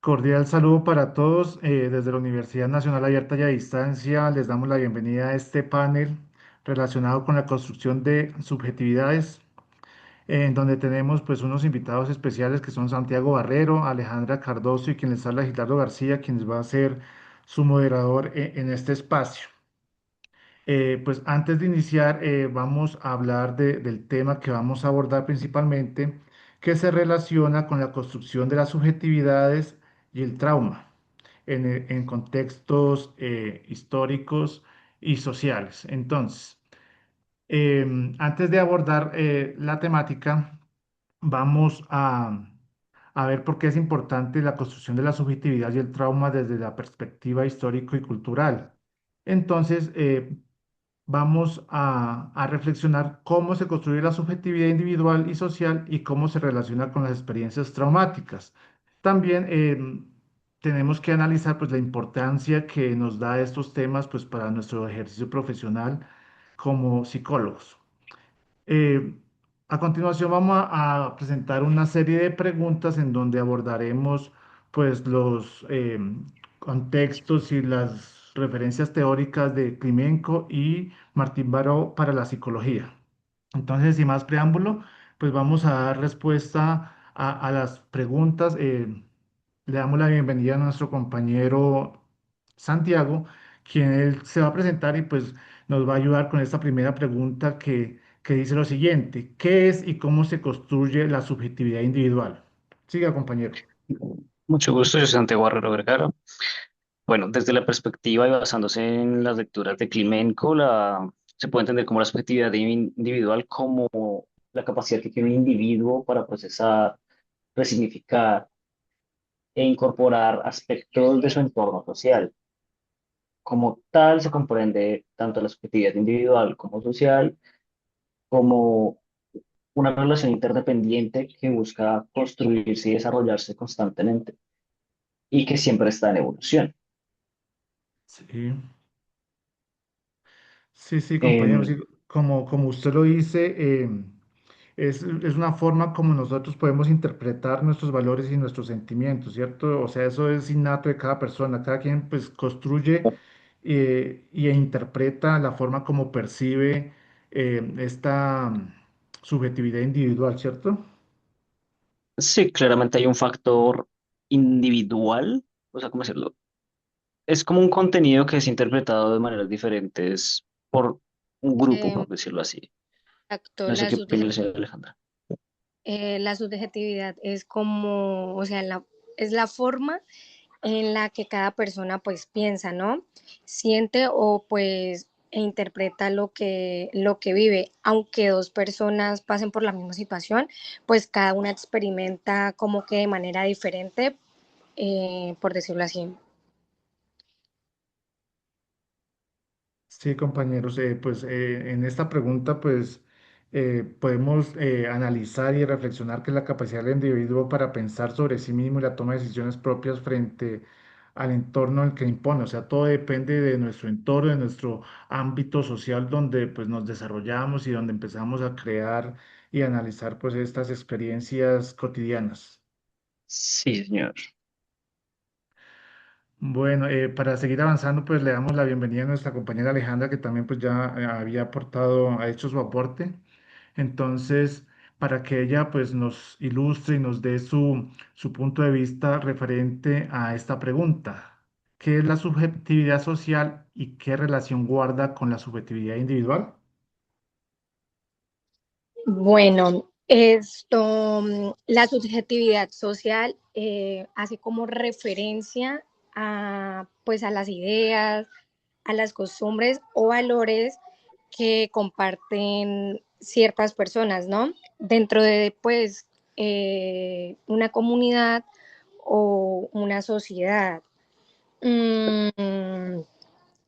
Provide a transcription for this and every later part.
Cordial saludo para todos. Desde la Universidad Nacional Abierta y a Distancia les damos la bienvenida a este panel relacionado con la construcción de subjetividades, en donde tenemos pues unos invitados especiales que son Santiago Barrero, Alejandra Cardoso y quien les habla Gilardo García, quien va a ser su moderador en este espacio. Pues antes de iniciar, vamos a hablar del tema que vamos a abordar principalmente, que se relaciona con la construcción de las subjetividades y el trauma en contextos históricos y sociales. Entonces, antes de abordar la temática, vamos a ver por qué es importante la construcción de la subjetividad y el trauma desde la perspectiva histórico y cultural. Entonces, vamos a reflexionar cómo se construye la subjetividad individual y social y cómo se relaciona con las experiencias traumáticas. También tenemos que analizar pues, la importancia que nos da estos temas pues, para nuestro ejercicio profesional como psicólogos. Eh, a continuación vamos a presentar una serie de preguntas en donde abordaremos pues los contextos y las referencias teóricas de Klimenko y Martín Baró para la psicología. Entonces, sin más preámbulo, pues vamos a dar respuesta a las preguntas. Le damos la bienvenida a nuestro compañero Santiago, quien él se va a presentar y pues nos va a ayudar con esta primera pregunta que dice lo siguiente: ¿qué es y cómo se construye la subjetividad individual? Siga, compañero. Mucho gusto, yo soy Santiago Barrero Vergara. Bueno, desde la perspectiva y basándose en las lecturas de Klimenko, se puede entender como la subjetividad individual como la capacidad que tiene un individuo para procesar, resignificar e incorporar aspectos de su entorno social. Como tal, se comprende tanto la subjetividad individual como social, como una relación interdependiente que busca construirse y desarrollarse constantemente y que siempre está en evolución. Sí, sí, compañero, Em, sí, como usted lo dice, es una forma como nosotros podemos interpretar nuestros valores y nuestros sentimientos, ¿cierto? O sea, eso es innato de cada persona, cada quien pues construye y interpreta la forma como percibe esta subjetividad individual, ¿cierto? Sí, claramente hay un factor individual, o sea, ¿cómo decirlo? Es como un contenido que es interpretado de maneras diferentes por un grupo, por decirlo así. Exacto, No sé qué opina la señora Alejandra. la subjetividad es como, o sea, es la forma en la que cada persona pues piensa, ¿no? Siente o pues e interpreta lo que vive. Aunque dos personas pasen por la misma situación, pues cada una experimenta como que de manera diferente, por decirlo así. Sí, compañeros, pues en esta pregunta pues podemos analizar y reflexionar que la capacidad del individuo para pensar sobre sí mismo y la toma de decisiones propias frente al entorno en el que impone, o sea, todo depende de nuestro entorno, de nuestro ámbito social donde pues nos desarrollamos y donde empezamos a crear y analizar pues estas experiencias cotidianas. Sí, señor. Bueno, para seguir avanzando, pues le damos la bienvenida a nuestra compañera Alejandra, que también pues ya había aportado, ha hecho su aporte. Entonces, para que ella pues nos ilustre y nos dé su punto de vista referente a esta pregunta: ¿qué es la subjetividad social y qué relación guarda con la subjetividad individual? Bueno, la subjetividad social hace como referencia a, pues, a las ideas, a las costumbres o valores que comparten ciertas personas, ¿no? Dentro de, pues, una comunidad o una sociedad. Mm,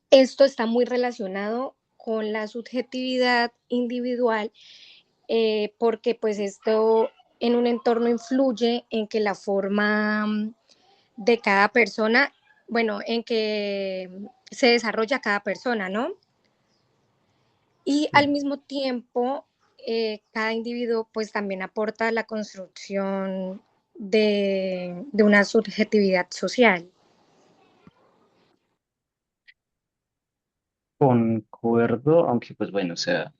Esto está muy relacionado con la subjetividad individual, porque pues esto en un entorno influye en que la forma de cada persona, bueno, en que se desarrolla cada persona, ¿no? Y Sí, al mismo tiempo, cada individuo pues también aporta a la construcción, de una subjetividad social. Concuerdo, aunque pues bueno, o sea,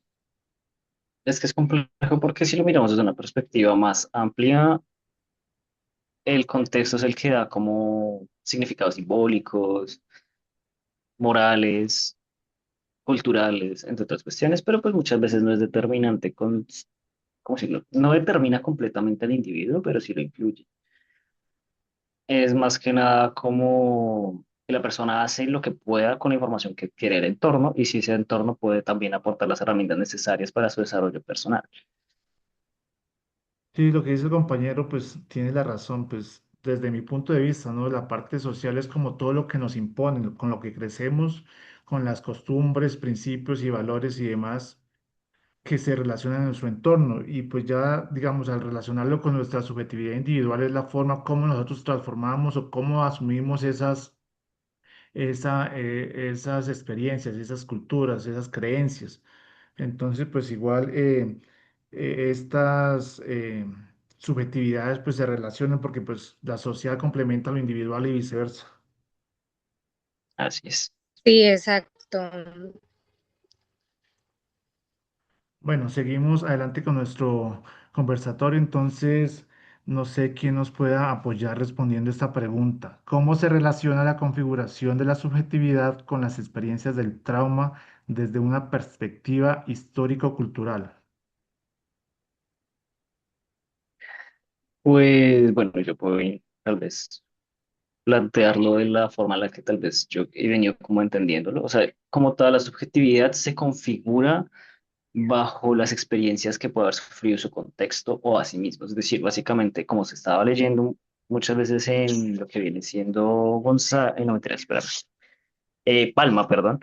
es que es complejo porque si lo miramos desde una perspectiva más amplia, el contexto es el que da como significados simbólicos, morales, culturales, entre otras cuestiones, pero pues muchas veces no es determinante ¿cómo decirlo? No determina completamente al individuo, pero sí lo influye. Es más que nada como que la persona hace lo que pueda con la información que quiere el entorno y si ese entorno puede también aportar las herramientas necesarias para su desarrollo personal. Sí, lo que dice el compañero, pues tiene la razón, pues desde mi punto de vista, ¿no? La parte social es como todo lo que nos imponen, con lo que crecemos, con las costumbres, principios y valores y demás que se relacionan en nuestro entorno. Y pues ya, digamos, al relacionarlo con nuestra subjetividad individual es la forma como nosotros transformamos o cómo asumimos esas experiencias, esas culturas, esas creencias. Entonces, pues igual estas subjetividades pues se relacionan porque pues la sociedad complementa lo individual y viceversa. Así es. Sí, exacto. Bueno, seguimos adelante con nuestro conversatorio. Entonces, no sé quién nos pueda apoyar respondiendo esta pregunta. ¿Cómo se relaciona la configuración de la subjetividad con las experiencias del trauma desde una perspectiva histórico-cultural? Pues bueno, yo puedo tal vez plantearlo de la forma en la que tal vez yo he venido como entendiéndolo. O sea, como toda la subjetividad se configura bajo las experiencias que puede haber sufrido su contexto o a sí mismo. Es decir, básicamente, como se estaba leyendo muchas veces en lo que viene siendo González, no, mentira, espera, Palma, perdón.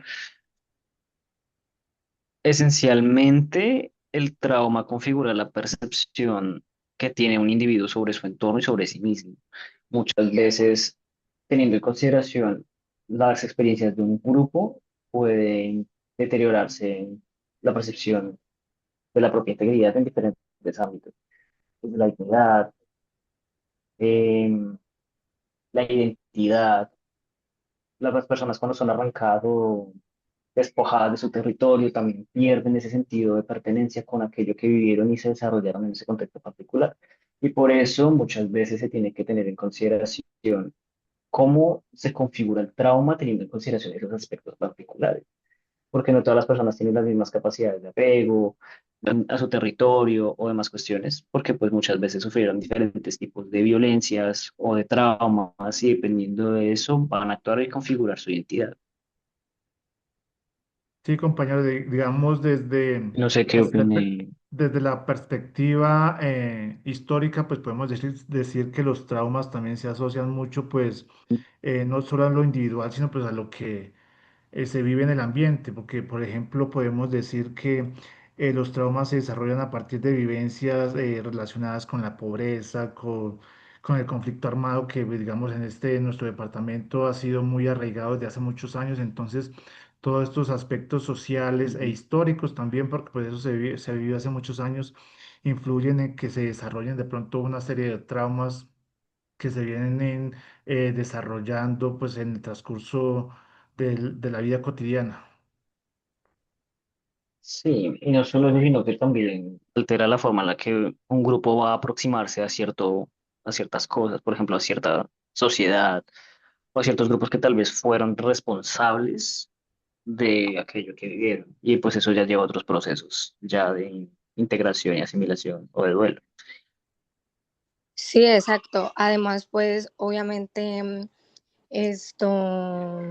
Esencialmente, el trauma configura la percepción que tiene un individuo sobre su entorno y sobre sí mismo. Muchas veces, teniendo en consideración las experiencias de un grupo, pueden deteriorarse la percepción de la propia integridad en diferentes ámbitos, desde la dignidad, em, la identidad. Las personas cuando son arrancadas despojadas de su territorio, también pierden ese sentido de pertenencia con aquello que vivieron y se desarrollaron en ese contexto particular. Y por eso muchas veces se tiene que tener en consideración cómo se configura el trauma teniendo en consideración esos aspectos particulares, porque no todas las personas tienen las mismas capacidades de apego a su territorio o demás cuestiones, porque pues muchas veces sufrieron diferentes tipos de violencias o de traumas y dependiendo de eso van a actuar y configurar su identidad. Sí, compañero, digamos No sé qué opine. desde la perspectiva histórica, pues podemos decir que los traumas también se asocian mucho, pues no solo a lo individual, sino pues a lo que se vive en el ambiente, porque por ejemplo podemos decir que los traumas se desarrollan a partir de vivencias relacionadas con la pobreza, con el conflicto armado que pues, digamos en nuestro departamento ha sido muy arraigado desde hace muchos años, entonces todos estos aspectos sociales e históricos también, porque pues eso se vivió hace muchos años, influyen en que se desarrollen de pronto una serie de traumas que se vienen desarrollando pues en el transcurso de la vida cotidiana. Sí, y no solo eso, sino que también altera la forma en la que un grupo va a aproximarse a ciertas cosas, por ejemplo, a cierta sociedad o a ciertos grupos que tal vez fueron responsables de aquello que vivieron. Y pues eso ya lleva a otros procesos, ya de integración y asimilación o de duelo. Sí, exacto. Además, pues obviamente esto,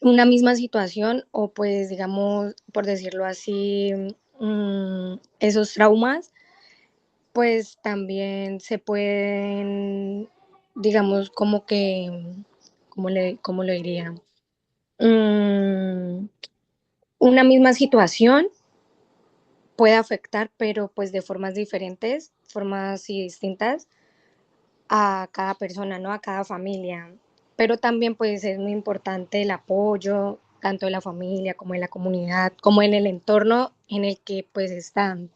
una misma situación o pues digamos, por decirlo así, esos traumas, pues también se pueden, digamos, como que, cómo lo diría? Mm, una misma situación puede afectar, pero pues de formas diferentes, formas y distintas a cada persona, ¿no? A cada familia. Pero también pues es muy importante el apoyo, tanto de la familia como de la comunidad, como en el entorno en el que pues están.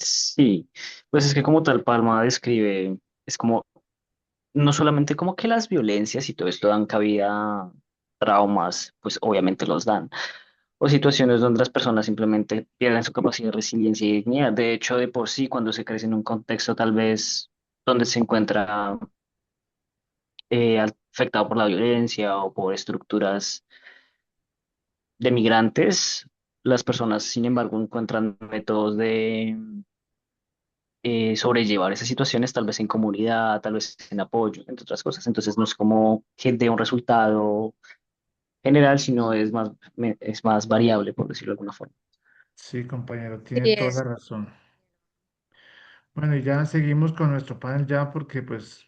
Sí, pues es que como tal Palma describe, es como, no solamente como que las violencias y todo esto dan cabida a traumas, pues obviamente los dan, o situaciones donde las personas simplemente pierden su capacidad de resiliencia y dignidad. De hecho, de por sí, cuando se crece en un contexto tal vez donde se encuentra afectado por la violencia o por estructuras de migrantes, las personas, sin embargo, encuentran métodos de sobrellevar esas situaciones, tal vez en comunidad, tal vez en apoyo, entre otras cosas. Entonces, no es como que dé un resultado general, sino es más variable, por decirlo de alguna forma. Sí, compañero, Sí, tiene toda la razón. Bueno, y ya seguimos con nuestro panel ya porque pues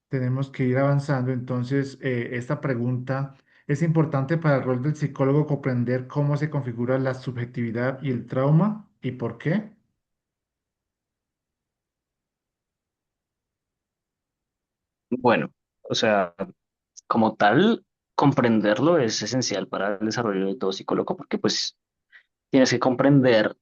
tenemos que ir avanzando. Entonces, esta pregunta es importante para el rol del psicólogo comprender cómo se configura la subjetividad y el trauma y por qué. Bueno, o sea, como tal, comprenderlo es esencial para el desarrollo de todo psicólogo, porque pues tienes que comprender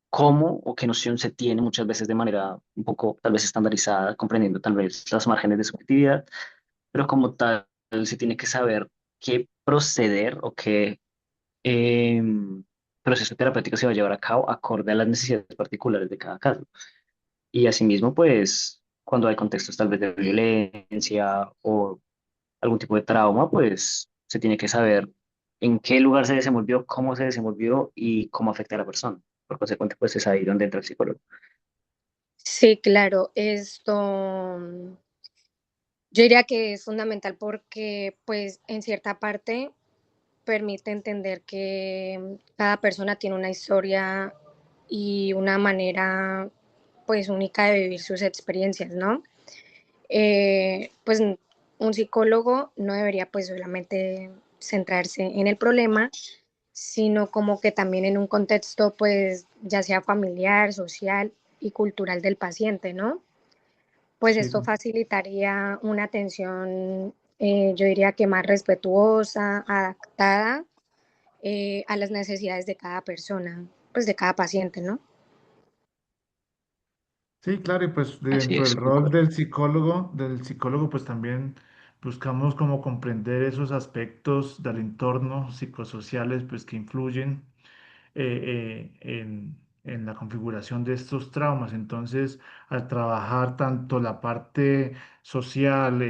cómo o qué noción se tiene muchas veces de manera un poco tal vez estandarizada, comprendiendo tal vez las márgenes de subjetividad, pero como tal se tiene que saber qué proceder o qué eh, proceso terapéutico se va a llevar a cabo acorde a las necesidades particulares de cada caso. Y asimismo, pues cuando hay contextos tal vez de violencia o algún tipo de trauma, pues se tiene que saber en qué lugar se desenvolvió, cómo se desenvolvió y cómo afecta a la persona. Por consecuente, pues es ahí donde entra el psicólogo. sí, claro, yo diría que es fundamental porque pues en cierta parte permite entender que cada persona tiene una historia y una manera pues única de vivir sus experiencias, ¿no? Pues un psicólogo no debería pues solamente centrarse en el problema, sino como que también en un contexto pues ya sea familiar, social y cultural del paciente, ¿no? Pues Sí, esto facilitaría una atención, yo diría que más respetuosa, adaptada a las necesidades de cada persona, pues de cada paciente, ¿no? sí, claro, y pues Así dentro del es, rol concuerdo. del psicólogo, pues también buscamos como comprender esos aspectos del entorno psicosociales, pues que influyen en la configuración de estos traumas. Entonces, al trabajar tanto la parte social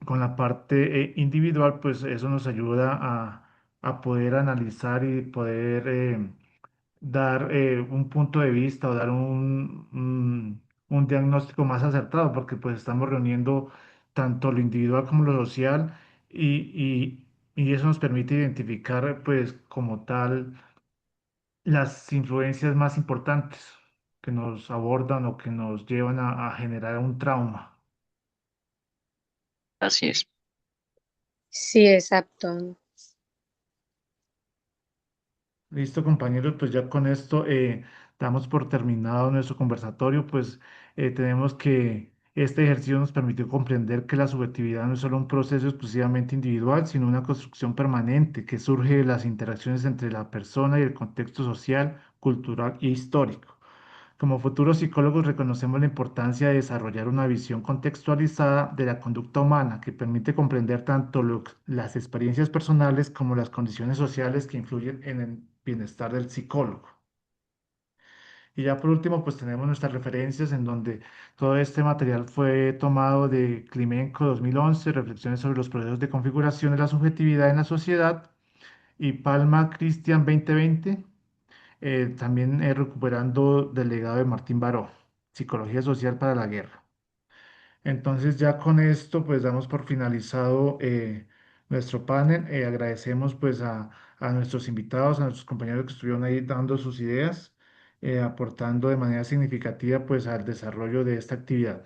con la parte individual, pues eso nos ayuda a poder analizar y poder dar un punto de vista o dar un diagnóstico más acertado, porque pues estamos reuniendo tanto lo individual como lo social y eso nos permite identificar pues como tal las influencias más importantes que nos abordan o que nos llevan a generar un trauma. Así es. Sí, exacto. Listo, compañeros, pues ya con esto damos por terminado nuestro conversatorio, pues tenemos que este ejercicio nos permitió comprender que la subjetividad no es solo un proceso exclusivamente individual, sino una construcción permanente que surge de las interacciones entre la persona y el contexto social, cultural e histórico. Como futuros psicólogos reconocemos la importancia de desarrollar una visión contextualizada de la conducta humana que permite comprender tanto las experiencias personales como las condiciones sociales que influyen en el bienestar del psicólogo. Y ya por último, pues tenemos nuestras referencias en donde todo este material fue tomado de Climenco 2011, Reflexiones sobre los procesos de configuración de la subjetividad en la sociedad, y Palma Christian 2020, también recuperando del legado de Martín Baró, Psicología Social para la Guerra. Entonces ya con esto pues damos por finalizado nuestro panel. Agradecemos pues a nuestros invitados, a nuestros compañeros que estuvieron ahí dando sus ideas, aportando de manera significativa pues al desarrollo de esta actividad.